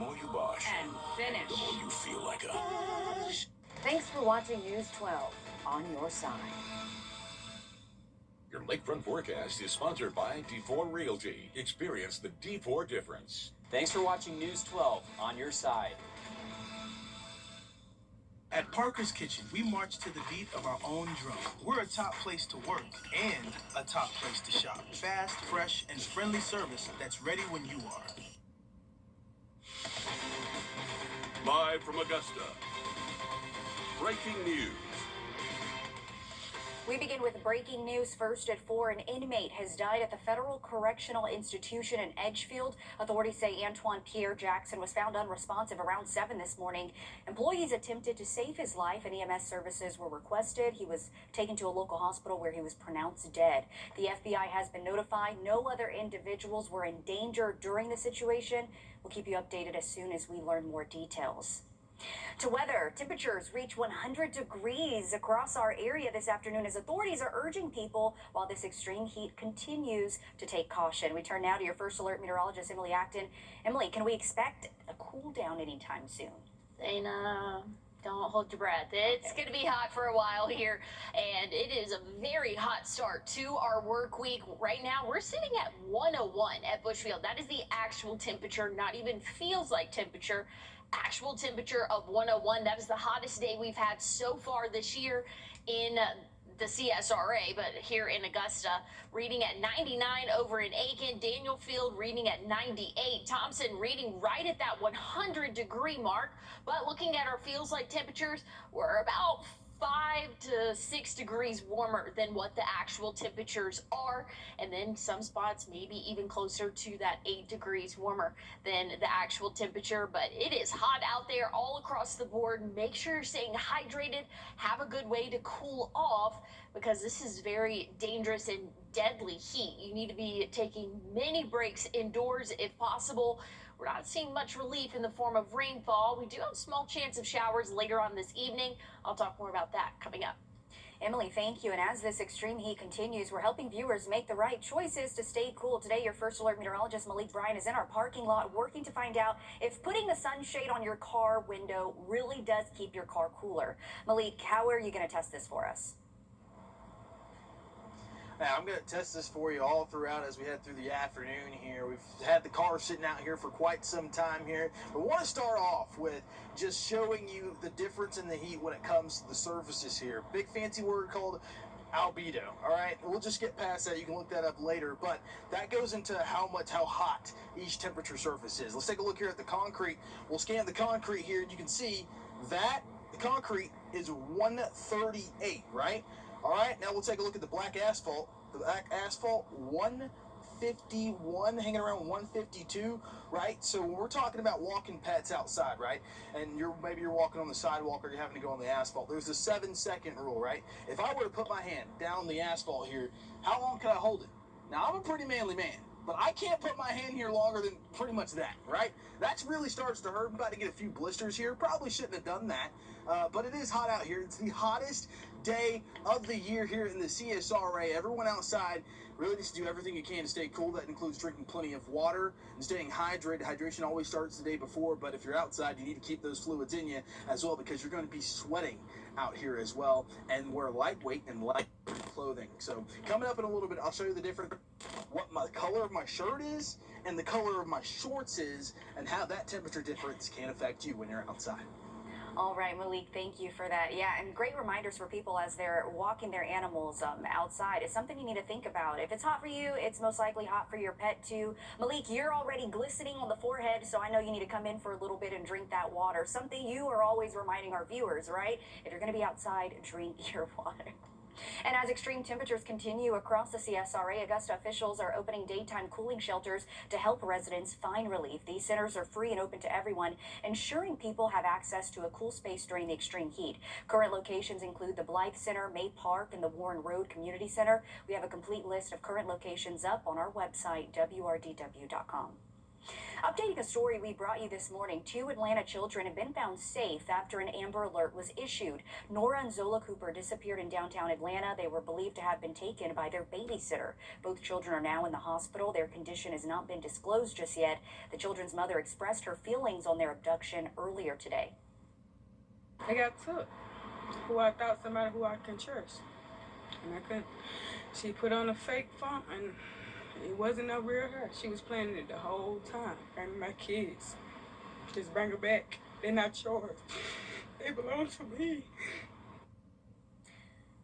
more you wash, and finish, the more you feel like a... Thanks for watching News 12 on your side. Your lakefront forecast is sponsored by D4 Realty. Experience the D4 difference. Thanks for watching News 12 on your side. At Parker's Kitchen, we march to the beat of our own drum. We're a top place to work and a top place to shop. Fast, fresh, and friendly service that's ready when you are. Live from Augusta, breaking news. We begin with breaking news first at 4. An inmate has died at the Federal Correctional Institution in Edgefield. Authorities say Antoine Pierre Jackson was found unresponsive around 7 this morning. Employees attempted to save his life and EMS services were requested. He was taken to a local hospital where he was pronounced dead. The FBI has been notified. No other individuals were in danger during the situation. We'll keep you updated as soon as we learn more details. To weather, temperatures reach 100 degrees across our area this afternoon as authorities are urging people while this extreme heat continues to take caution. We turn now to your first alert meteorologist, Emily Acton. Emily, can we expect a cool down anytime soon? Dana, don't hold your breath. It's going to be hot for a while here, and it is a very hot start to our work week. Right now, we're sitting at 101 at Bushfield. That is the actual temperature, not even feels like temperature. Actual temperature of 101. That is the hottest day we've had so far this year in the CSRA, but here in Augusta, reading at 99 over in Aiken, Daniel Field reading at 98, Thompson reading right at that 100-degree mark. But looking at our feels like temperatures, we're about 5 to 6 degrees warmer than what the actual temperatures are, and then some spots maybe even closer to that 8 degrees warmer than the actual temperature. But it is hot out there all across the board. Make sure you're staying hydrated, have a good way to cool off, because this is very dangerous and deadly heat. You need to be taking many breaks indoors if possible. We're not seeing much relief in the form of rainfall. We do have a small chance of showers later on this evening. I'll talk more about that coming up. Emily, thank you. And as this extreme heat continues, we're helping viewers make the right choices to stay cool. Today, your first alert meteorologist, Malik Bryan, is in our parking lot working to find out if putting the sunshade on your car window really does keep your car cooler. Malik, how are you going to test this for us? Now, I'm going to test this for you all throughout as we head through the afternoon here. We've had the car sitting out here for quite some time here. But we want to start off with just showing you the difference in the heat when it comes to the surfaces here. Big fancy word called albedo. All right, we'll just get past that. You can look that up later. But that goes into how hot each temperature surface is. Let's take a look here at the concrete. We'll scan the concrete here, and you can see that the concrete is 138, right? All right, now we'll take a look at the black asphalt. The black asphalt, 151, hanging around 152, right? So when we're talking about walking pets outside, right, and maybe you're walking on the sidewalk or you're having to go on the asphalt, there's a 7-second rule, right? If I were to put my hand down the asphalt here, how long can I hold it? Now, I'm a pretty manly man, but I can't put my hand here longer than pretty much that, right? That really starts to hurt. I'm about to get a few blisters here. Probably shouldn't have done that, but it is hot out here. It's the hottest day of the year here in the CSRA. Everyone outside really needs to do everything you can to stay cool. That includes drinking plenty of water and staying hydrated. Hydration always starts the day before, but if you're outside, you need to keep those fluids in you as well, because you're going to be sweating out here as well, and wear lightweight and light clothing. So coming up in a little bit, I'll show you the difference, what my color of my shirt is and the color of my shorts is, and how that temperature difference can affect you when you're outside. All right, Malik, thank you for that. Yeah, and great reminders for people as they're walking their animals outside. It's something you need to think about. If it's hot for you, it's most likely hot for your pet too. Malik, you're already glistening on the forehead, so I know you need to come in for a little bit and drink that water. Something you are always reminding our viewers, right? If you're going to be outside, drink your water. And as extreme temperatures continue across the CSRA, Augusta officials are opening daytime cooling shelters to help residents find relief. These centers are free and open to everyone, ensuring people have access to a cool space during the extreme heat. Current locations include the Blythe Center, May Park, and the Warren Road Community Center. We have a complete list of current locations up on our website, wrdw.com. Updating a story we brought you this morning, 2 Atlanta children have been found safe after an Amber Alert was issued. Nora and Zola Cooper disappeared in downtown Atlanta. They were believed to have been taken by their babysitter. Both children are now in the hospital. Their condition has not been disclosed just yet. The children's mother expressed her feelings on their abduction earlier today. I got took, who I thought somebody who I can trust. And I couldn't. She put on a fake phone, and it wasn't no real her. She was planning it the whole time. And my kids, just bring her back. They're not yours. They belong to me.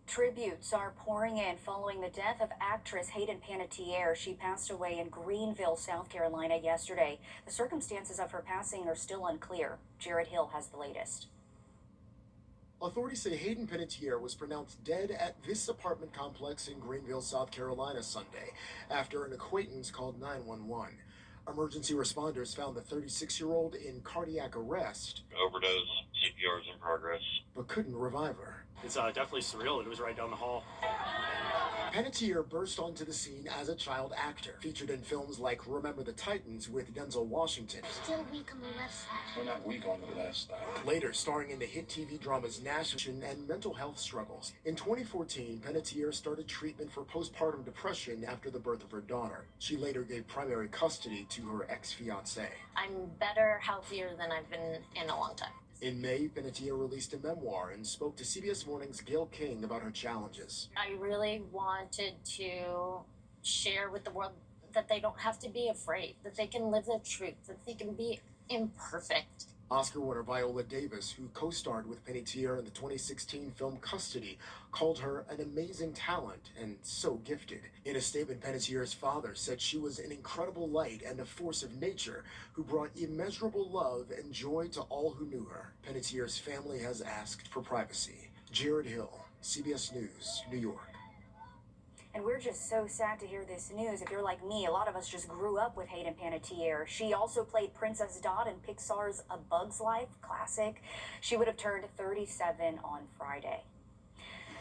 Tributes are pouring in following the death of actress Hayden Panettiere. She passed away in Greenville, South Carolina yesterday. The circumstances of her passing are still unclear. Jared Hill has the latest. Authorities say Hayden Panettiere was pronounced dead at this apartment complex in Greenville, South Carolina Sunday after an acquaintance called 911. Emergency responders found the 36-year-old in cardiac arrest. Overdose, CPR is in progress. But couldn't revive her. It's definitely surreal. It was right down the hall. Panettiere burst onto the scene as a child actor, featured in films like Remember the Titans with Denzel Washington. Still weak on the left side. We're not weak on the left side. Later starring in the hit TV dramas National and mental health struggles. In 2014, Panettiere started treatment for postpartum depression after the birth of her daughter. She later gave primary custody to her ex-fiancé. I'm better, healthier than I've been in a long time. In May, Panettiere released a memoir and spoke to CBS Morning's Gail King about her challenges. I really wanted to share with the world that they don't have to be afraid, that they can live their truth, that they can be imperfect. Oscar winner Viola Davis, who co-starred with Panettiere in the 2016 film Custody, called her an amazing talent and so gifted. In a statement, Panettiere's father said she was an incredible light and a force of nature who brought immeasurable love and joy to all who knew her. Panettiere's family has asked for privacy. Jared Hill, CBS News, New York. And we're just so sad to hear this news. If you're like me, a lot of us just grew up with Hayden Panettiere. She also played Princess Dot in Pixar's A Bug's Life classic. She would have turned 37 on Friday.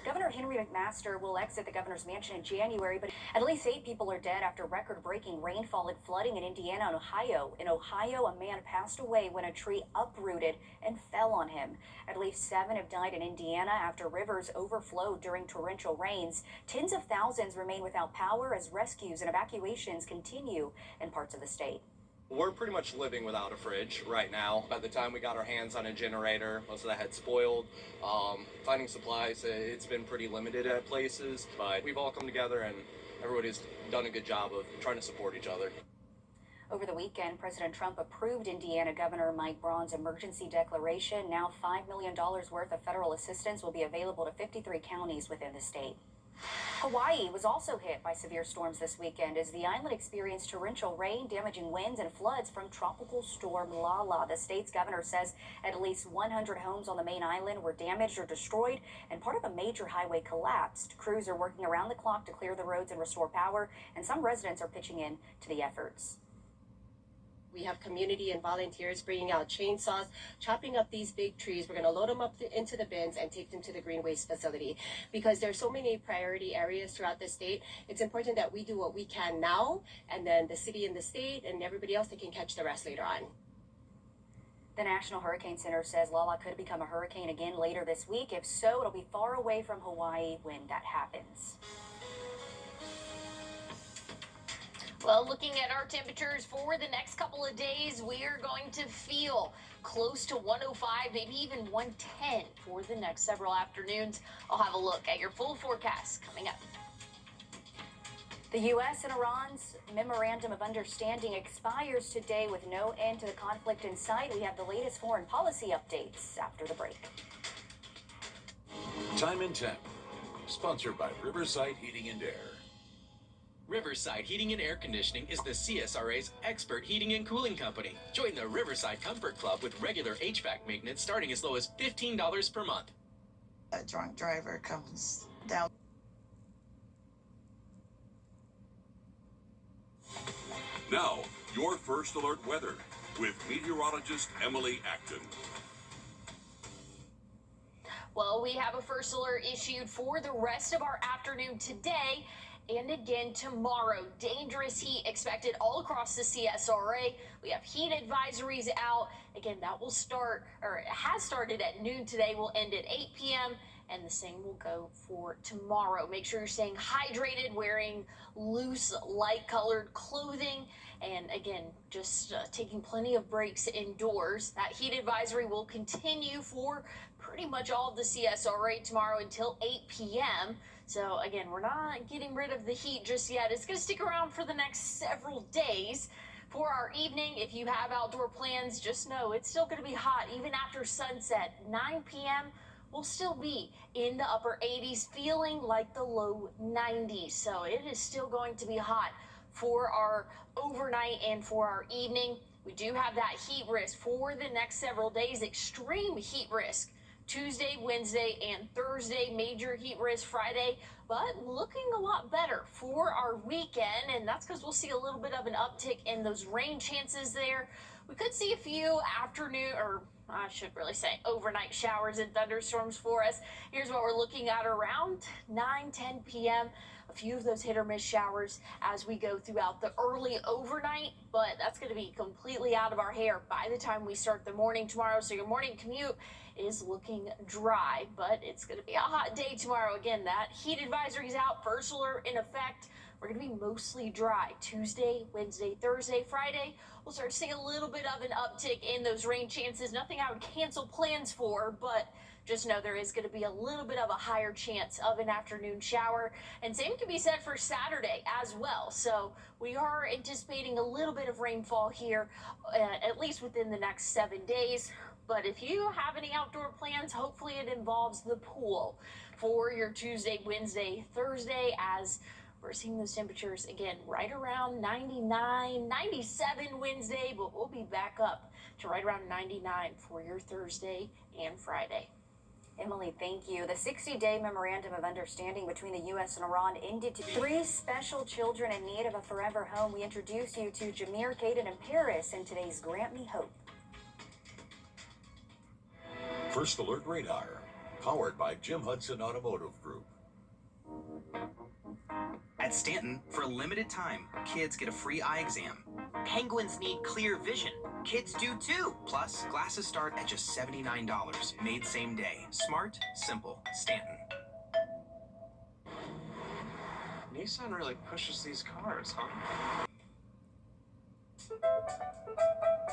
Governor Henry McMaster will exit the governor's mansion in January, but at least 8 people are dead after record-breaking rainfall and flooding in Indiana and Ohio. In Ohio, a man passed away when a tree uprooted and fell on him. At least 7 have died in Indiana after rivers overflowed during torrential rains. Tens of thousands remain without power as rescues and evacuations continue in parts of the state. We're pretty much living without a fridge right now. By the time we got our hands on a generator, most of that had spoiled. Finding supplies, it's been pretty limited at places, but we've all come together and everybody's done a good job of trying to support each other. Over the weekend, President Trump approved Indiana Governor Mike Braun's emergency declaration. Now $5 million worth of federal assistance will be available to 53 counties within the state. Hawaii was also hit by severe storms this weekend as the island experienced torrential rain, damaging winds and floods from tropical storm Lala. The state's governor says at least 100 homes on the main island were damaged or destroyed, and part of a major highway collapsed. Crews are working around the clock to clear the roads and restore power, and some residents are pitching in to the efforts. We have community and volunteers bringing out chainsaws, chopping up these big trees. We're going to load them up into the bins and take them to the green waste facility. Because there's so many priority areas throughout the state, it's important that we do what we can now, and then the city and the state and everybody else, they can catch the rest later on. The National Hurricane Center says Lala could become a hurricane again later this week. If so, it'll be far away from Hawaii when that happens. Well, looking at our temperatures for the next couple of days, we are going to feel close to 105, maybe even 110 for the next several afternoons. I'll have a look at your full forecast coming up. The U.S. and Iran's Memorandum of Understanding expires today with no end to the conflict in sight. We have the latest foreign policy updates after the break. Time and Temp, sponsored by Riverside Heating and Air. Riverside Heating and Air Conditioning is the CSRA's expert heating and cooling company. Join the Riverside Comfort Club with regular HVAC maintenance starting as low as $15 per month. A drunk driver comes down. Now, your First Alert weather with meteorologist Emily Acton. Well, we have a first alert issued for the rest of our afternoon today. And again tomorrow, dangerous heat expected all across the CSRA. We have heat advisories out. Again, that will start, or it has started at noon today, will end at 8 p.m. and the same will go for tomorrow. Make sure you're staying hydrated, wearing loose, light-colored clothing, and again, just taking plenty of breaks indoors. That heat advisory will continue for pretty much all of the CSRA tomorrow until 8 p.m. So again, we're not getting rid of the heat just yet. It's going to stick around for the next several days. For our evening, if you have outdoor plans, just know it's still going to be hot even after sunset. 9 p.m. will still be in the upper 80s, feeling like the low 90s. So it is still going to be hot for our overnight and for our evening. We do have that heat risk for the next several days, extreme heat risk. Tuesday, Wednesday, and Thursday, major heat risk Friday, but looking a lot better for our weekend, and that's because we'll see a little bit of an uptick in those rain chances there. We could see a few afternoon, or I should really say overnight showers and thunderstorms for us. Here's what we're looking at around 9-10 p.m. A few of those hit or miss showers as we go throughout the early overnight, but that's going to be completely out of our hair by the time we start the morning tomorrow. So your morning commute is looking dry, but it's going to be a hot day tomorrow. Again, that heat advisory is out, first alert in effect. We're going to be mostly dry Tuesday, Wednesday, Thursday, Friday. We'll start seeing a little bit of an uptick in those rain chances. Nothing I would cancel plans for, but just know there is going to be a little bit of a higher chance of an afternoon shower. And same can be said for Saturday as well. So we are anticipating a little bit of rainfall here, at least within the next 7 days. But if you have any outdoor plans, hopefully it involves the pool for your Tuesday, Wednesday, Thursday, as we're seeing those temperatures again right around 99, 97 Wednesday, but we'll be back up to right around 99 for your Thursday and Friday. Emily, thank you. The 60-day memorandum of understanding between the U.S. and Iran ended to 3 special children in need of a forever home. We introduce you to Jameer, Caden, and Paris in today's Grant Me Hope. First Alert Radar, powered by Jim Hudson Automotive Group. At Stanton, for a limited time, kids get a free eye exam. Penguins need clear vision. Kids do too. Plus, glasses start at just $79. Made same day. Smart, simple. Stanton. Nissan really pushes these cars, huh?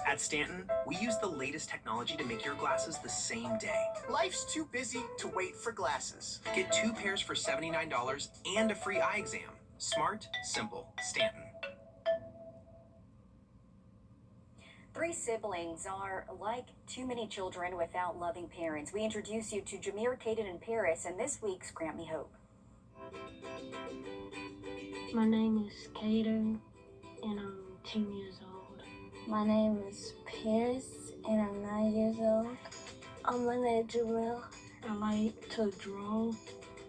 At Stanton, we use the latest technology to make your glasses the same day. Life's too busy to wait for glasses. Get 2 pairs for $79 and a free eye exam. Smart, simple. Stanton. 3 siblings are like too many children without loving parents. We introduce you to Jameer, Caden, and Paris in this week's Grant Me Hope. My name is Caden, and I'm 10 years old. My name is Paris, and I'm 9 years old. My name is Jamil. I like to draw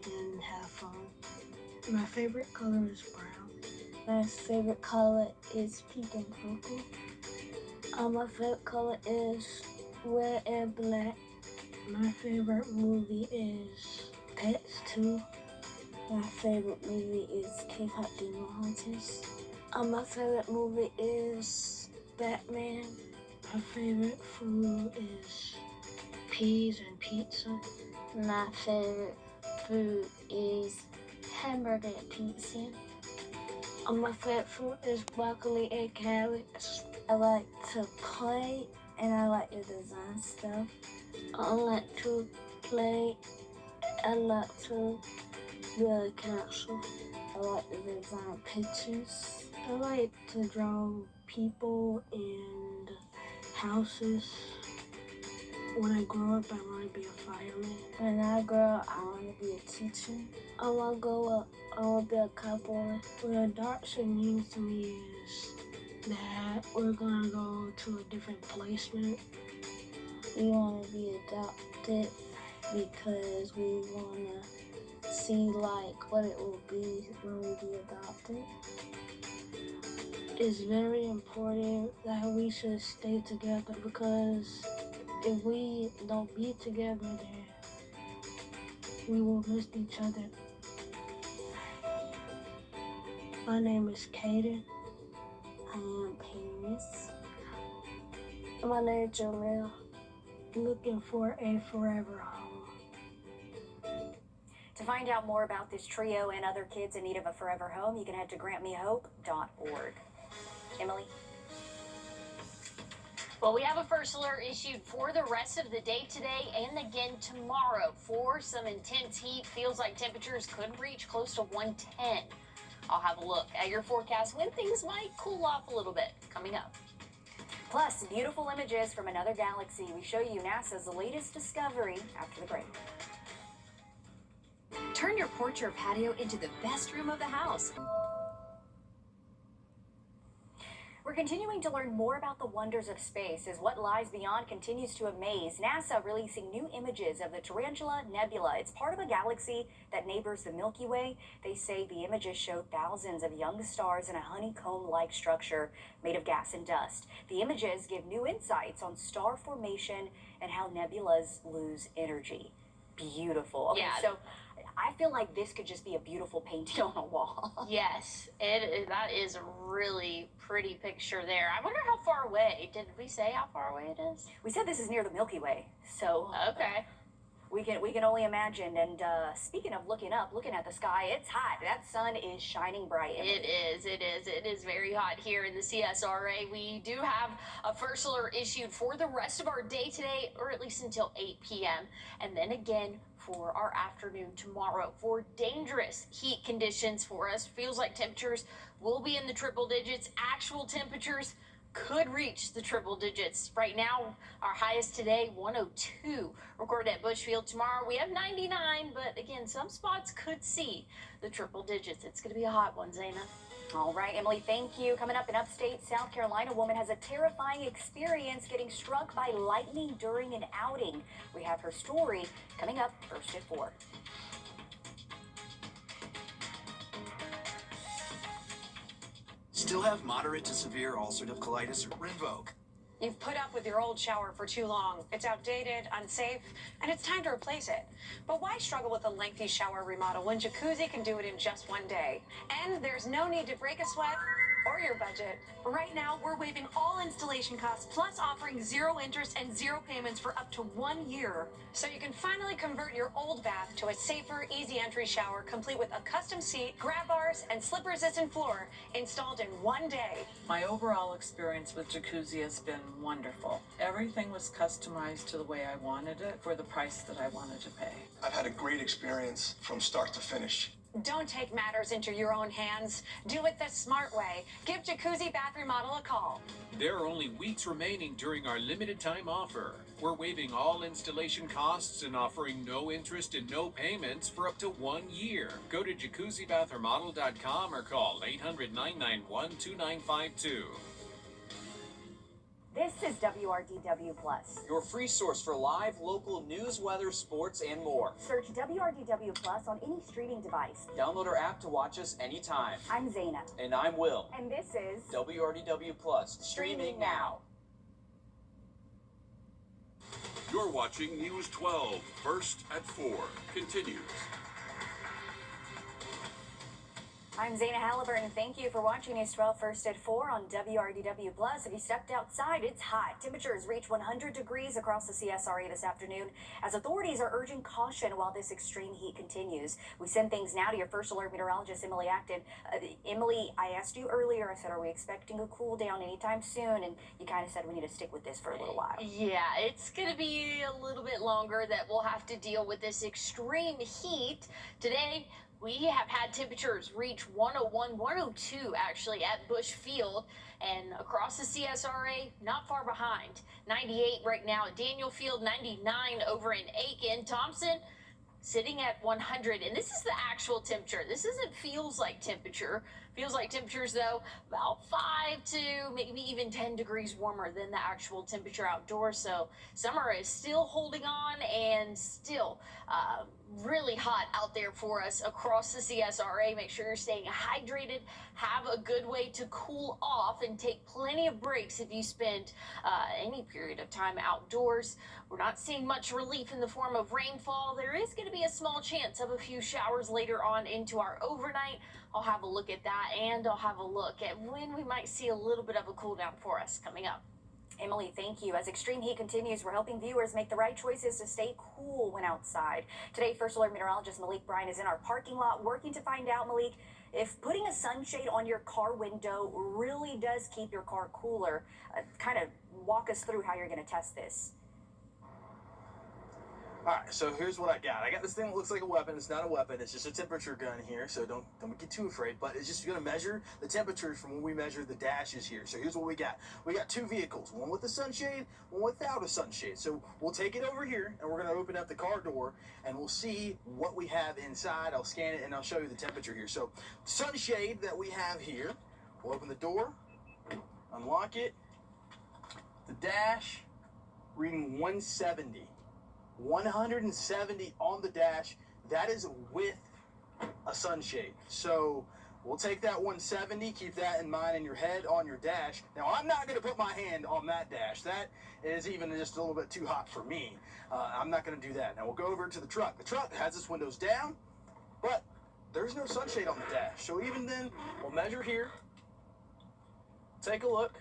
and have fun. My favorite color is brown. My favorite color is pink and purple. My favorite color is red and black. My favorite movie is Pets 2. My favorite movie is K-pop Demon Hunters. My favorite movie is Batman. My favorite food is peas and pizza. My favorite food is hamburger and pizza. My favorite fruit is broccoli and carrots. I like to play and I like to design stuff. I like to play. I like to build a castle. I like to design pictures. I like to draw people and houses. When I grow up, I want to be a fireman. When I grow up, I want to be a teacher. I want to grow up, I want to be a cowboy. What adoption means to me is that we're going to go to a different placement. We want to be adopted because we want to see like what it will be when we be adopted. It's very important that we should stay together because if we don't be together, then we will miss each other. My name is Kaden. I am Paris. My name is Jamil. Looking for a forever home. To find out more about this trio and other kids in need of a forever home, you can head to grantmehope.org. Emily? Well, we have a first alert issued for the rest of the day today and again tomorrow for some intense heat. Feels like temperatures could reach close to 110. I'll have a look at your forecast when things might cool off a little bit coming up. Plus, beautiful images from another galaxy. We show you NASA's latest discovery after the break. Turn your porch or patio into the best room of the house. We're continuing to learn more about the wonders of space as what lies beyond continues to amaze. NASA releasing new images of the Tarantula Nebula. It's part of a galaxy that neighbors the Milky Way. They say the images show thousands of young stars in a honeycomb-like structure made of gas and dust. The images give new insights on star formation and how nebulas lose energy. Beautiful. Okay, Yeah. so I feel like this could just be a beautiful painting on a wall. Yes, that is a really pretty picture there. I wonder how far away. Did we say how far away it is? We said this is near the Milky Way, so Okay. we can only imagine. And speaking of looking up, looking at the sky, it's hot. That sun is shining bright. It is very hot here in the CSRA. We do have a first alert issued for the rest of our day today, or at least until 8 p.m. And then again for our afternoon tomorrow for dangerous heat conditions for us. Feels like temperatures will be in the triple digits. Actual temperatures could reach the triple digits. Right now, our highest today, 102, recorded at Bushfield. Tomorrow, we have 99, but again, some spots could see the triple digits. It's going to be a hot one, Zaina. All right, Emily, thank you. Coming up in upstate South Carolina, a woman has a terrifying experience getting struck by lightning during an outing. We have her story coming up first at 4. Still have moderate to severe ulcerative colitis? Wrdw. You've put up with your old shower for too long. It's outdated, unsafe, and it's time to replace it. But why struggle with a lengthy shower remodel when Jacuzzi can do it in just one day? And there's no need to break a sweat or your budget. Right now, we're waiving all installation costs, plus offering 0 interest and 0 payments for up to 1 year. So you can finally convert your old bath to a safer, easy entry shower, complete with a custom seat, grab bars, and slip-resistant floor installed in 1 day. My overall experience with Jacuzzi has been wonderful. Everything was customized to the way I wanted it for the price that I wanted to pay. I've had a great experience from start to finish. Don't take matters into your own hands. Do it the smart way. Give Jacuzzi Bath Remodel a call. There are only weeks remaining during our limited time offer. We're waiving all installation costs and offering no interest and no payments for up to 1 year. Go to jacuzzibathremodel.com or call 800-991-2952. This is WRDW Plus. Your free source for live local news, weather, sports, and more. Search WRDW Plus on any streaming device. Download our app to watch us anytime. I'm Zaina. And I'm Will. And this is WRDW Plus, streaming now. You're watching News 12, first at 4. Continues. I'm Zaina Halliburton. Thank you for watching News 12 first at 4 on WRDW Plus. If you stepped outside, it's hot. Temperatures reach 100 degrees across the CSRA this afternoon as authorities are urging caution while this extreme heat continues. We send things now to your first alert meteorologist, Emily Acton. Emily, I asked you earlier, I said, are we expecting a cool down anytime soon? And you kind of said we need to stick with this for a little while. Yeah, it's going to be a little bit longer that we'll have to deal with this extreme heat. Today, we have had temperatures reach 101, 102 actually at Bushfield, and across the CSRA, not far behind. 98 right now at Daniel Field, 99 over in Aiken. Thompson sitting at 100, and this is the actual temperature. This isn't feels like temperature. Feels like temperatures, though, about 5 to maybe even 10 degrees warmer than the actual temperature outdoors. So summer is still holding on and still really hot out there for us across the CSRA. Make sure you're staying hydrated, have a good way to cool off, and take plenty of breaks if you spend any period of time outdoors. We're not seeing much relief in the form of rainfall. There is going to be a small chance of a few showers later on into our overnight. I'll have a look at that that, and I'll have a look at when we might see a little bit of a cool down for us coming up. Emily, thank you. As extreme heat continues, we're helping viewers make the right choices to stay cool when outside. Today, First Alert meteorologist Malik Bryan is in our parking lot working to find out, Malik, if putting a sunshade on your car window really does keep your car cooler. Kind of walk us through how you're going to test this. Alright, so here's what I got. I got this thing that looks like a weapon. It's not a weapon. It's just a temperature gun here, so don't get too afraid. But it's just going to measure the temperatures from when we measure the dashes here. So here's what we got. We got two vehicles, one with a sunshade, one without a sunshade. So we'll take it over here, and we're going to open up the car door, and we'll see what we have inside. I'll scan it, and I'll show you the temperature here. So sunshade that we have here, we'll open the door, unlock it. The dash, reading 170. 170 on the dash. That is with a sunshade. So we'll take that 170, keep that in mind in your head on your dash. Now, I'm not going to put my hand on that dash. That is even just a little bit too hot for me. I'm not going to do that. Now, we'll go over to the truck. The truck has its windows down, but there's no sunshade on the dash. So even then, we'll measure here. Take a look.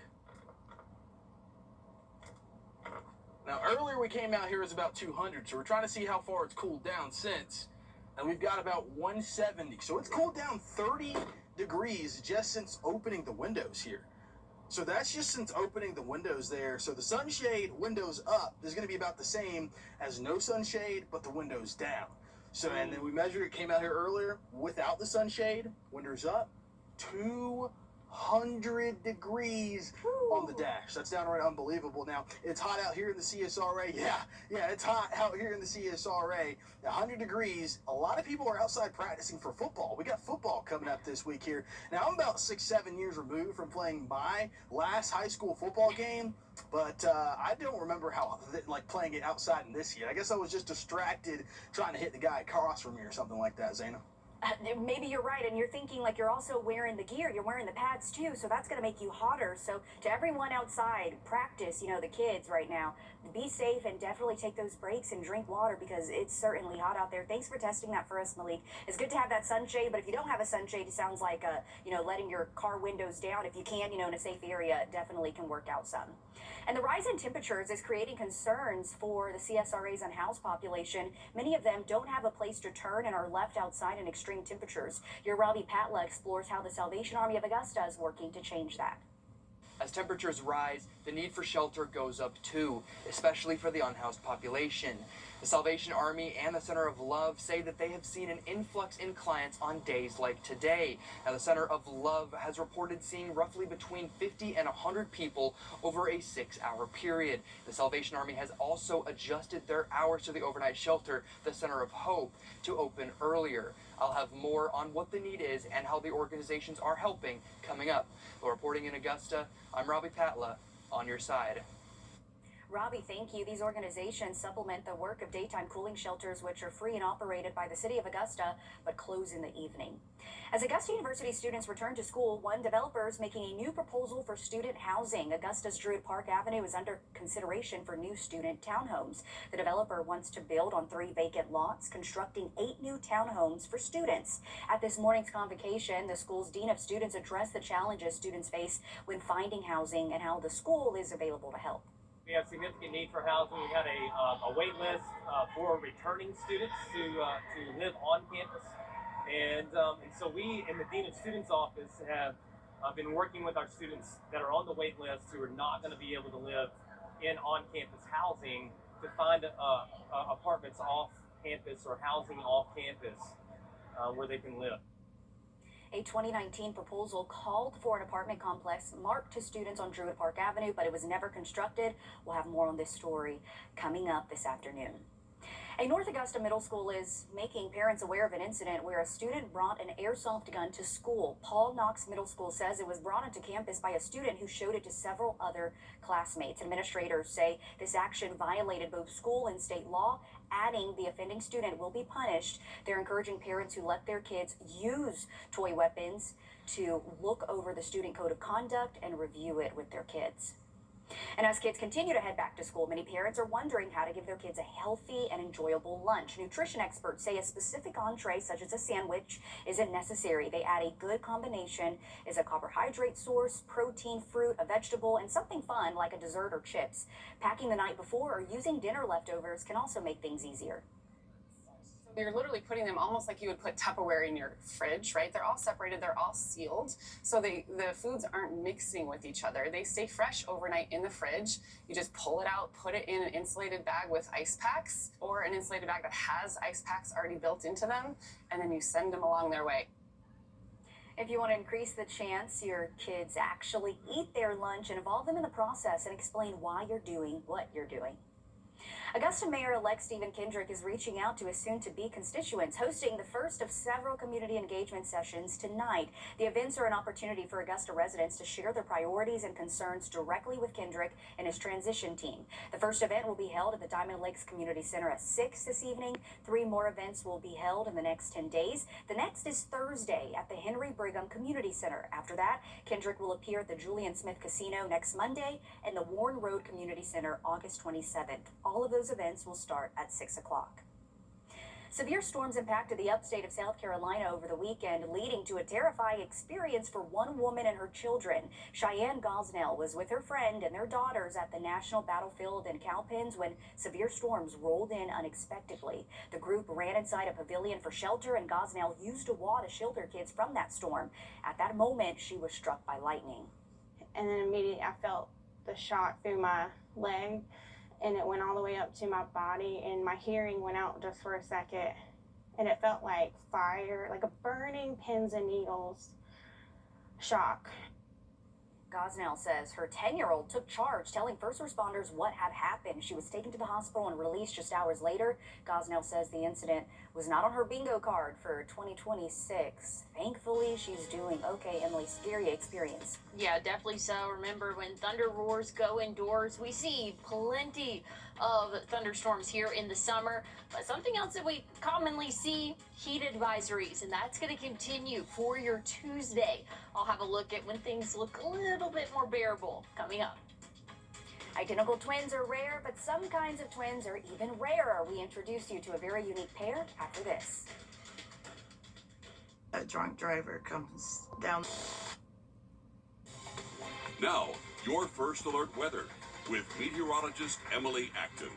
Now, earlier we came out here as about 200, so we're trying to see how far it's cooled down since. And we've got about 170. So it's cooled down 30 degrees just since opening the windows here. So that's just since opening the windows there. So the sunshade windows up is going to be about the same as no sunshade, but the windows down. So, and then we measured, it came out here earlier without the sunshade, windows up, 200 degrees on the dash. That's downright unbelievable. Now, it's hot out here in the CSRA. Yeah, it's hot out here in the CSRA. 100 degrees. A lot of people are outside practicing for football. We got football coming up this week here. Now, I'm about 6-7 years removed from playing my last high school football game, but I don't remember how, like, playing it outside in this heat. I guess I was just distracted trying to hit the guy across from me or something like that, Zaina. Maybe you're right, and you're thinking like you're also wearing the gear, you're wearing the pads too, so that's going to make you hotter. So to everyone outside, practice, the kids right now, be safe and definitely take those breaks and drink water because it's certainly hot out there. Thanks for testing that for us, Malik. It's good to have that sunshade, but if you don't have a sunshade, it sounds like, letting your car windows down, if you can, in a safe area, definitely can work out some. And the rise in temperatures is creating concerns for the CSRA's unhoused population. Many of them don't have a place to turn and are left outside in extreme temperatures. Your Robbie Patla explores how the Salvation Army of Augusta is working to change that. As temperatures rise, the need for shelter goes up too, especially for the unhoused population. The Salvation Army and the Center of Love say that they have seen an influx in clients on days like today. Now, the Center of Love has reported seeing roughly between 50 and 100 people over a 6-hour period. The Salvation Army has also adjusted their hours to the overnight shelter, the Center of Hope, to open earlier. I'll have more on what the need is and how the organizations are helping coming up. Well, reporting in Augusta, I'm Robbie Patla, on your side. Robbie, thank you. These organizations supplement the work of daytime cooling shelters, which are free and operated by the city of Augusta, but close in the evening. As Augusta University students return to school, one developer is making a new proposal for student housing. Augusta's Druid Park Avenue is under consideration for new student townhomes. The developer wants to build on 3 vacant lots, constructing 8 new townhomes for students. At this morning's convocation, the school's Dean of Students addressed the challenges students face when finding housing and how the school is available to help. We have significant need for housing. We had a wait list for returning students to live on campus. And so we, in the Dean of Students office, have been working with our students that are on the wait list who are not going to be able to live in on-campus housing to find apartments off campus or housing off campus where they can live. A 2019 proposal called for an apartment complex marked to students on Druid Park Avenue, but it was never constructed. We'll have more on this story coming up this afternoon. A North Augusta middle school is making parents aware of an incident where a student brought an airsoft gun to school. Paul Knox Middle School says it was brought onto campus by a student who showed it to several other classmates. Administrators say this action violated both school and state law, adding the offending student will be punished. They're encouraging parents who let their kids use toy weapons to look over the student code of conduct and review it with their kids. And as kids continue to head back to school, many parents are wondering how to give their kids a healthy and enjoyable lunch. Nutrition experts say a specific entree, such as a sandwich, isn't necessary. They add a good combination is a carbohydrate source, protein, fruit, a vegetable, and something fun like a dessert or chips. Packing the night before or using dinner leftovers can also make things easier. You're literally putting them almost like you would put Tupperware in your fridge, right? They're all separated, they're all sealed, so the foods aren't mixing with each other. They stay fresh overnight in the fridge. You just pull it out, put it in an insulated bag with ice packs, or an insulated bag that has ice packs already built into them, and then you send them along their way. If you want to increase the chance your kids actually eat their lunch, and involve them in the process and explain why you're doing what you're doing. Augusta Mayor-elect Stephen Kendrick is reaching out to his soon-to-be constituents, hosting the first of several community engagement sessions tonight. The events are an opportunity for Augusta residents to share their priorities and concerns directly with Kendrick and his transition team. The first event will be held at the Diamond Lakes Community Center at 6 this evening. 3 more events will be held in the next 10 days. The next is Thursday at the Henry Brigham Community Center. After that, Kendrick will appear at the Julian Smith Casino next Monday and the Warren Road Community Center August 27th. All of those events will start at 6 o'clock. Severe storms impacted the upstate of South Carolina over the weekend, leading to a terrifying experience for one woman and her children. Cheyenne Gosnell was with her friend and their daughters at the National Battlefield in Cowpens when severe storms rolled in unexpectedly. The group ran inside a pavilion for shelter, and Gosnell used a wall to shelter kids from that storm. At that moment, she was struck by lightning. And then immediately I felt the shock through my leg, and it went all the way up to my body, and my hearing went out just for a second, and it felt like fire, like a burning pins and needles shock. Gosnell says her 10-year-old took charge, telling first responders what had happened. She was taken to the hospital and released just hours later. Gosnell says the incident was not on her bingo card for 2026. Thankfully, she's doing okay. Emily, scary experience. Yeah, definitely so. Remember, when thunder roars go indoors, we see plenty of thunderstorms here in the summer. But something else that we commonly see, heat advisories, and that's going to continue for your Tuesday. I'll have a look at when things look a little bit more bearable coming up. Identical twins are rare, but some kinds of twins are even rarer. We introduce you to a very unique pair after this. A drunk driver comes down. Now, your first alert weather with meteorologist Emily Acton.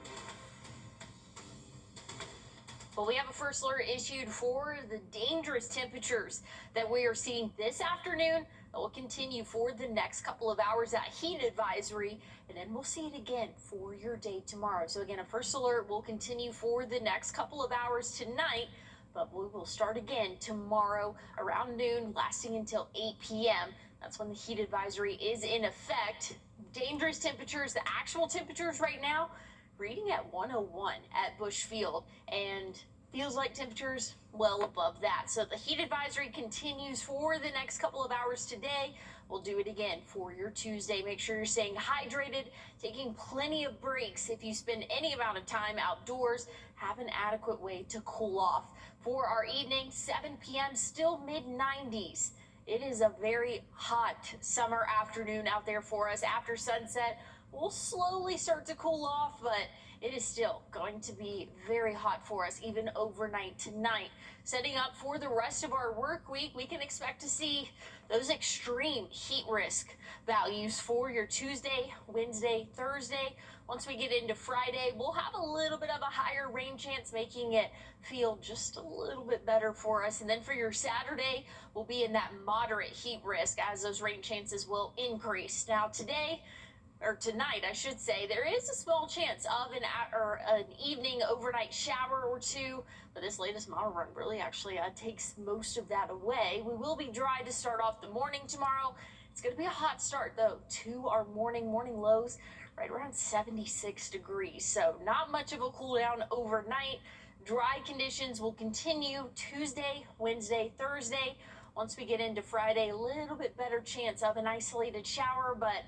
Well, we have a first alert issued for the dangerous temperatures that we are seeing this afternoon. That will continue for the next couple of hours, that heat advisory, and then we'll see it again for your day tomorrow. So again, a first alert will continue for the next couple of hours tonight, but we will start again tomorrow around noon, lasting until 8 p.m. That's when the heat advisory is in effect. Dangerous temperatures, the actual temperatures right now, reading at 101 at Bush Field, and feels like temperatures well above that. So the heat advisory continues for the next couple of hours today. We'll do it again for your Tuesday. Make sure you're staying hydrated, taking plenty of breaks. If you spend any amount of time outdoors, have an adequate way to cool off. For our evening, 7 p.m., still mid-90s. It is a very hot summer afternoon out there for us. After sunset, we'll slowly start to cool off, but it is still going to be very hot for us, even overnight tonight. Setting up for the rest of our work week, we can expect to see those extreme heat risk values for your Tuesday, Wednesday, Thursday. Once we get into Friday, we'll have a little bit of a higher rain chance, making it feel just a little bit better for us. And then for your Saturday, we'll be in that moderate heat risk as those rain chances will increase. Now tonight, I should say, there is a small chance of an evening overnight shower or two, but this latest model run really actually takes most of that away. We will be dry to start off the morning tomorrow. It's going to be a hot start, though, to our morning lows right around 76 degrees. So not much of a cool down overnight. Dry conditions will continue Tuesday, Wednesday, Thursday. Once we get into Friday, a little bit better chance of an isolated shower, but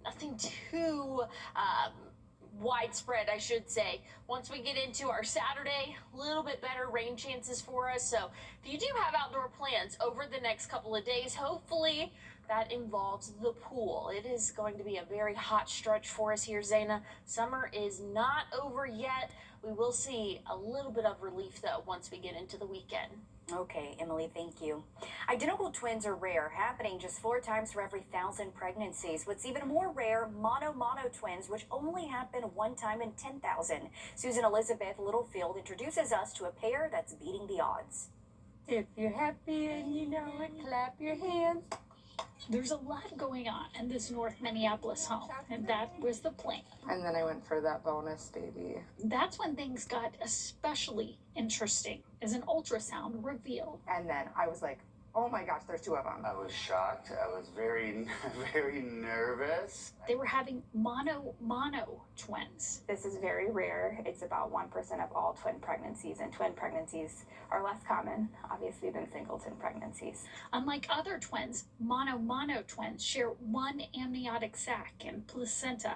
nothing too widespread, I should say. Once we get into our Saturday, a little bit better rain chances for us. So if you do have outdoor plans over the next couple of days, hopefully That involves the pool. It is going to be a very hot stretch for us here, Zaina. Summer is not over yet. We will see a little bit of relief, though, once we get into the weekend. Okay, Emily, thank you. Identical twins are rare, happening just 4 times for every 1,000 pregnancies. What's even more rare, mono twins, which only happen 1 time in 10,000. Susan Elizabeth Littlefield introduces us to a pair that's beating the odds. If you're happy and you know it, clap your hands. There's a lot going on in this North Minneapolis home, and that was the plan. And then I went for that bonus baby. That's when things got especially interesting, as an ultrasound revealed. And then I was like, oh my gosh, there's 2 of them. I was shocked. I was very, very nervous. They were having mono twins. This is very rare. It's about 1% of all twin pregnancies, and twin pregnancies are less common, obviously, than singleton pregnancies. Unlike other twins, mono twins share one amniotic sac and placenta,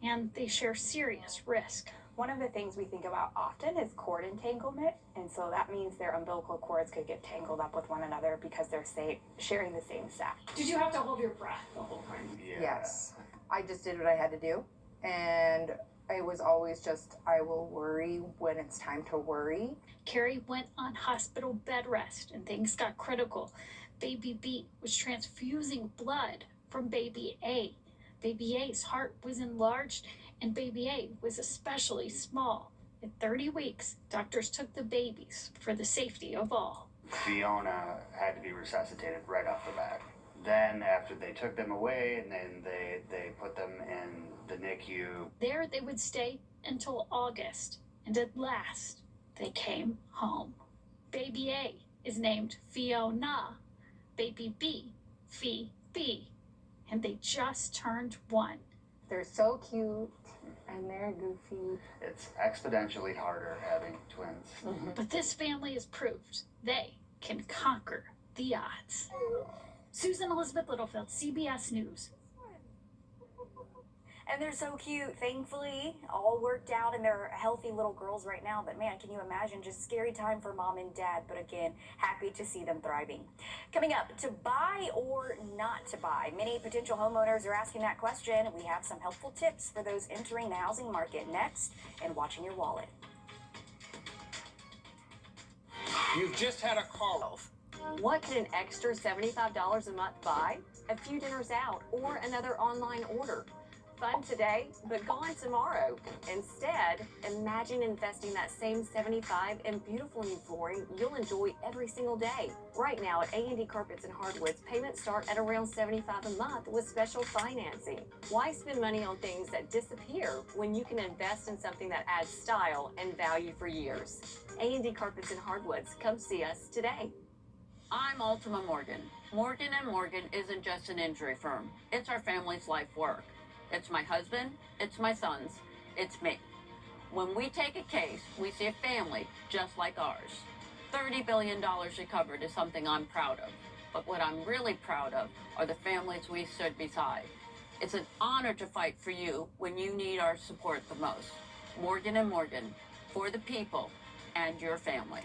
and they share serious risk. One of the things we think about often is cord entanglement, and so that means their umbilical cords could get tangled up with one another because they're sharing the same sac. Did you have to hold your breath the whole time? Yeah. Yes. I just did what I had to do, and it was always just, I will worry when it's time to worry. Carrie went on hospital bed rest, and things got critical. Baby B was transfusing blood from baby A. Baby A's heart was enlarged, and baby A was especially small. At 30 weeks, doctors took the babies for the safety of all. Fiona had to be resuscitated right off the bat. Then after they took them away, and then they put them in the NICU. There they would stay until August, and at last they came home. Baby A is named Fiona, baby B, Phoebe, and they just turned 1. They're so cute, and they're goofy. It's exponentially harder having twins. But this family has proved they can conquer the odds. Susan Elizabeth Littlefield, CBS News. And they're so cute, thankfully, all worked out, and they're healthy little girls right now. But man, can you imagine, just scary time for mom and dad. But again, happy to see them thriving. Coming up, to buy or not to buy? Many potential homeowners are asking that question. We have some helpful tips for those entering the housing market next, and Watching Your Wallet. You've just had a car. What can an extra $75 a month buy? A few dinners out or another online order. Fun today, but gone tomorrow. Instead, imagine investing that same $75 in beautiful new flooring you'll enjoy every single day. Right now at A&D Carpets and Hardwoods, payments start at around $75 a month with special financing. Why spend money on things that disappear when you can invest in something that adds style and value for years? A&D Carpets and Hardwoods, come see us today. I'm Ultima Morgan. Morgan & Morgan isn't just an injury firm. It's our family's life work. It's my husband, it's my sons, it's me. When we take a case, we see a family just like ours. $30 billion recovered is something I'm proud of. But what I'm really proud of are the families we stood beside. It's an honor to fight for you when you need our support the most. Morgan & Morgan, for the people and your family.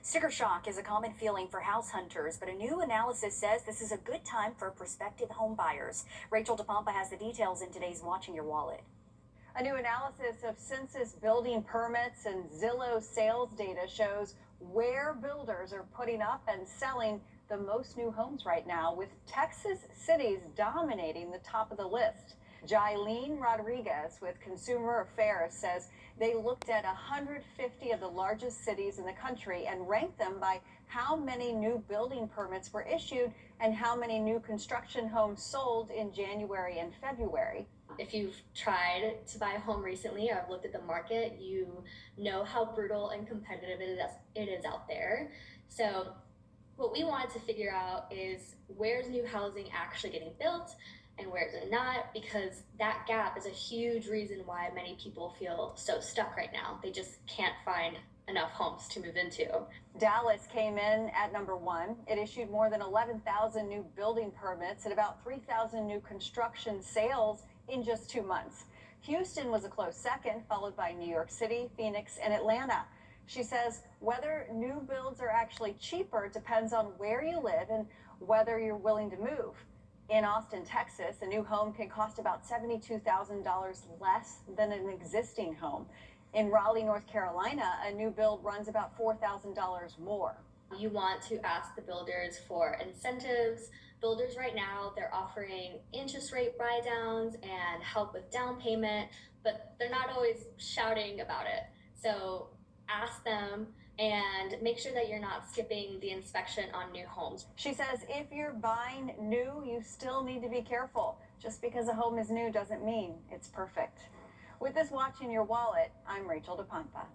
Sticker shock is a common feeling for house hunters, but a new analysis says this is a good time for prospective home buyers. Rachel DePompa has the details in today's Watching Your Wallet. A new analysis of census building permits and Zillow sales data shows where builders are putting up and selling the most new homes right now, with Texas cities dominating the top of the list. Jailene Rodriguez with Consumer Affairs says they looked at 150 of the largest cities in the country and ranked them by how many new building permits were issued and how many new construction homes sold in January and February. If you've tried to buy a home recently or have looked at the market, you know how brutal and competitive it is out there. So what we wanted to figure out is where's new housing actually getting built and where is it not, because that gap is a huge reason why many people feel so stuck right now. They just can't find enough homes to move into. Dallas came in at number 1. It issued more than 11,000 new building permits and about 3,000 new construction sales in just 2 months. Houston was a close second, followed by New York City, Phoenix, and Atlanta. She says whether new builds are actually cheaper depends on where you live and whether you're willing to move. In Austin, Texas, a new home can cost about $72,000 less than an existing home. In Raleigh, North Carolina, a new build runs about $4,000 more. You want to ask the builders for incentives. Builders right now, they're offering interest rate buy-downs and help with down payment, but they're not always shouting about it. So ask them and make sure that you're not skipping the inspection on new homes. She says if you're buying new, you still need to be careful. Just because a home is new doesn't mean it's perfect. With this watch in your wallet, I'm Rachel DePompa.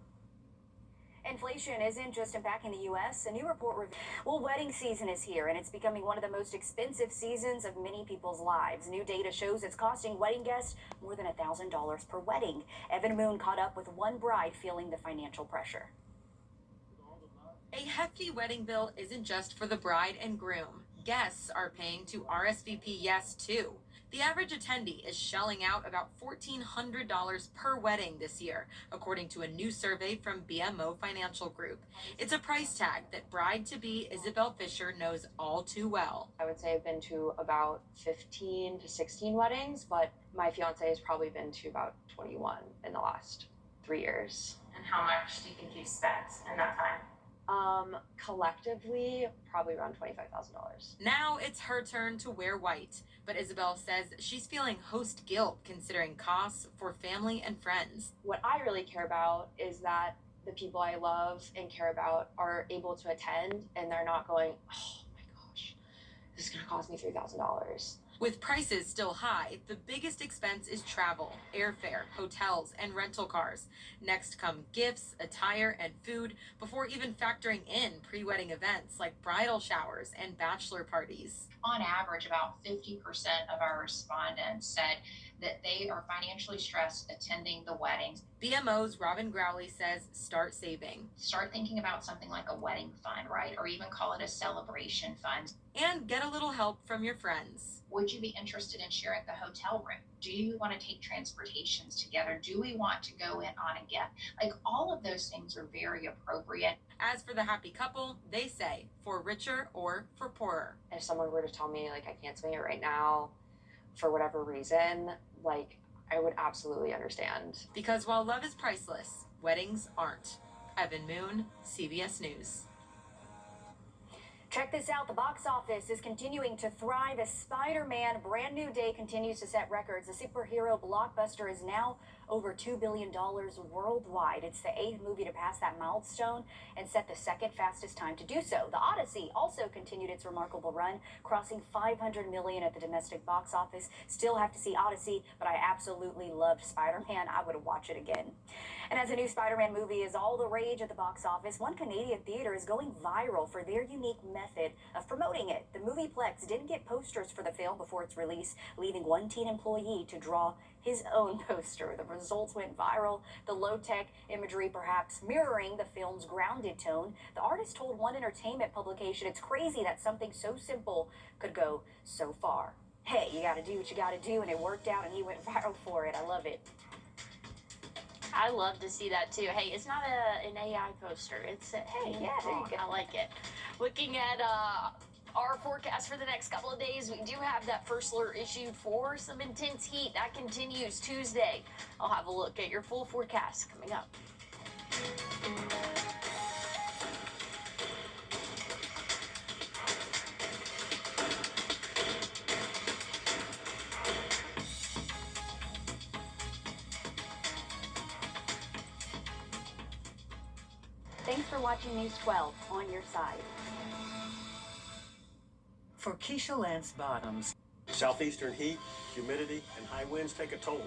Inflation isn't just impacting the U.S. A new report well, wedding season is here, and it's becoming one of the most expensive seasons of many people's lives. New data shows it's costing wedding guests more than $1,000 per wedding. Evan Moon caught up with one bride feeling the financial pressure. A hefty wedding bill isn't just for the bride and groom. Guests are paying to RSVP yes too. The average attendee is shelling out about $1,400 per wedding this year, according to a new survey from BMO Financial Group. It's a price tag that bride-to-be Isabel Fisher knows all too well. I would say I've been to about 15 to 16 weddings, but my fiance has probably been to about 21 in the last 3 years. And how much do you think you've spent in that time? Collectively, probably around $25,000. Now it's her turn to wear white, but Isabel says she's feeling host guilt considering costs for family and friends. What I really care about is that the people I love and care about are able to attend and they're not going, oh my gosh, this is gonna cost me $3,000. With prices still high, the biggest expense is travel, airfare, hotels, and rental cars. Next come gifts, attire, and food, before even factoring in pre-wedding events like bridal showers and bachelor parties. On average, about 50% of our respondents said that they are financially stressed attending the weddings. BMO's Robin Growley says start saving. Start thinking about something like a wedding fund, right? Or even call it a celebration fund. And get a little help from your friends. Would you be interested in sharing the hotel room? Do you want to take transportations together? Do we want to go in on a gift? Like, all of those things are very appropriate. As for the happy couple, they say for richer or for poorer. If someone were to tell me, like, I can't swing it right now for whatever reason, like, I would absolutely understand. Because while love is priceless, weddings aren't. Evan Moon, CBS News. Check this out. The box office is continuing to thrive as Spider-Man Brand New Day continues to set records. The superhero blockbuster is now over $2 billion worldwide. It's the 8th movie to pass that milestone and set the second fastest time to do so. The Odyssey also continued its remarkable run, crossing $500 million at the domestic box office. Still have to see Odyssey, but I absolutely loved Spider-Man. I would watch it again. And as a new Spider-Man movie is all the rage at the box office, one Canadian theater is going viral for their unique method of promoting it. The Movieplex didn't get posters for the film before its release, leaving one teen employee to draw his own poster. The results went viral, the low-tech imagery perhaps mirroring the film's grounded tone. The artist told one entertainment publication it's crazy that something so simple could go so far. Hey, you gotta do what you gotta do, and it worked out and he went viral for it. I love it. I love to see that too. Hey, it's not an AI poster. It's a, hey, Yeah, there you go. I like it. Looking at our forecast for the next couple of days, we do have that first alert issued for some intense heat. That continues Tuesday. I'll have a look at your full forecast coming up. Thanks for watching News 12 on your side. For Keisha Lance Bottoms. Southeastern heat, humidity, and high winds take a toll,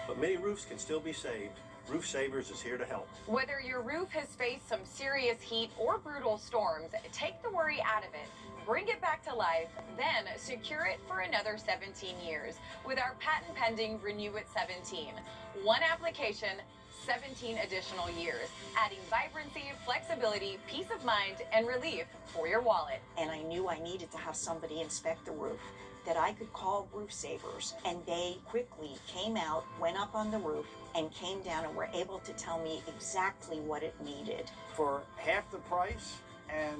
but many roofs can still be saved. Roof Savers is here to help. Whether your roof has faced some serious heat or brutal storms, take the worry out of it. Bring it back to life, then secure it for another 17 years with our patent-pending Renew It 17. One application, 17 additional years, adding vibrancy, flexibility, peace of mind, and relief for your wallet. And I knew I needed to have somebody inspect the roof. that I could call Roof Savers, and they quickly came out, went up on the roof, and came down and were able to tell me exactly what it needed. For half the price,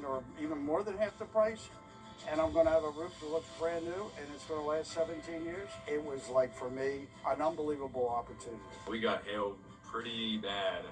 or even more than half the price, and I'm going to have a roof that looks brand new, and it's going to last 17 years. It was, like, for me, an unbelievable opportunity. We got hailed pretty bad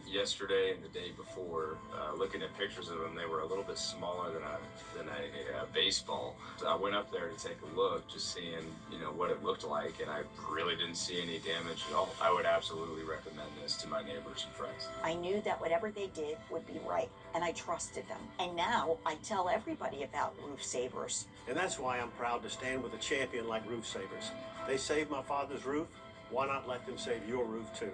yesterday and the day before. Looking at pictures of them, they were a little bit smaller than a baseball. So I went up there to take a look, just seeing, you know, what it looked like, and I really didn't see any damage at all. I would absolutely recommend this to my neighbors and friends. I knew that whatever they did would be right, and I trusted them. And now I tell everybody about Roof Savers. And that's why I'm proud to stand with a champion like Roof Savers. They saved my father's roof. Why not let them save your roof too?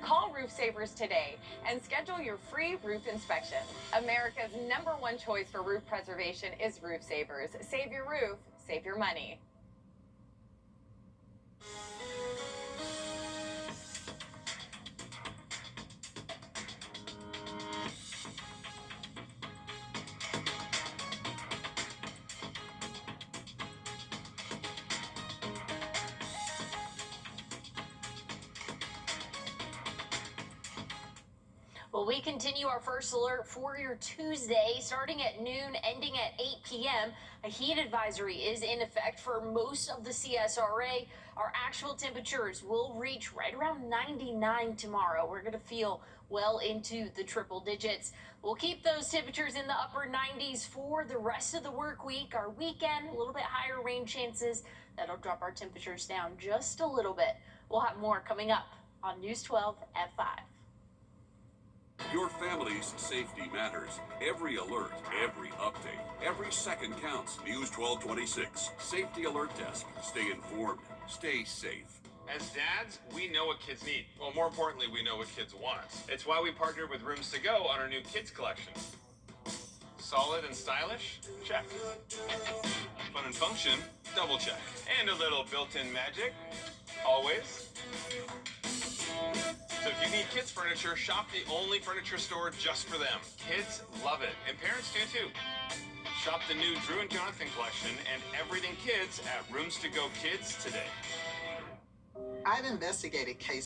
Call Roof Savers today and schedule your free roof inspection. America's #1 choice for roof preservation is Roof Savers. Save your roof, save your money. Well, we continue our first alert for your Tuesday, starting at noon, ending at 8 p.m. A heat advisory is in effect for most of the CSRA. Our actual temperatures will reach right around 99 tomorrow. We're going to feel well into the triple digits. We'll keep those temperatures in the upper 90s for the rest of the work week. Our weekend, a little bit higher rain chances. That'll drop our temperatures down just a little bit. We'll have more coming up on News 12 at 5. Your family's safety matters. Every alert, every update, every second counts. News 1226. Safety Alert Desk. Stay informed. Stay safe. As dads, we know what kids need. Well, more importantly, we know what kids want. It's why we partnered with Rooms to Go on our new kids collection. Solid and stylish? Check. Fun and function? Double check. And a little built-in magic? Always. So if you need kids furniture, shop the only furniture store just for them. Kids love it, and parents do too. Shop the new Drew and Jonathan collection and everything kids at Rooms to Go Kids today. I've investigated cases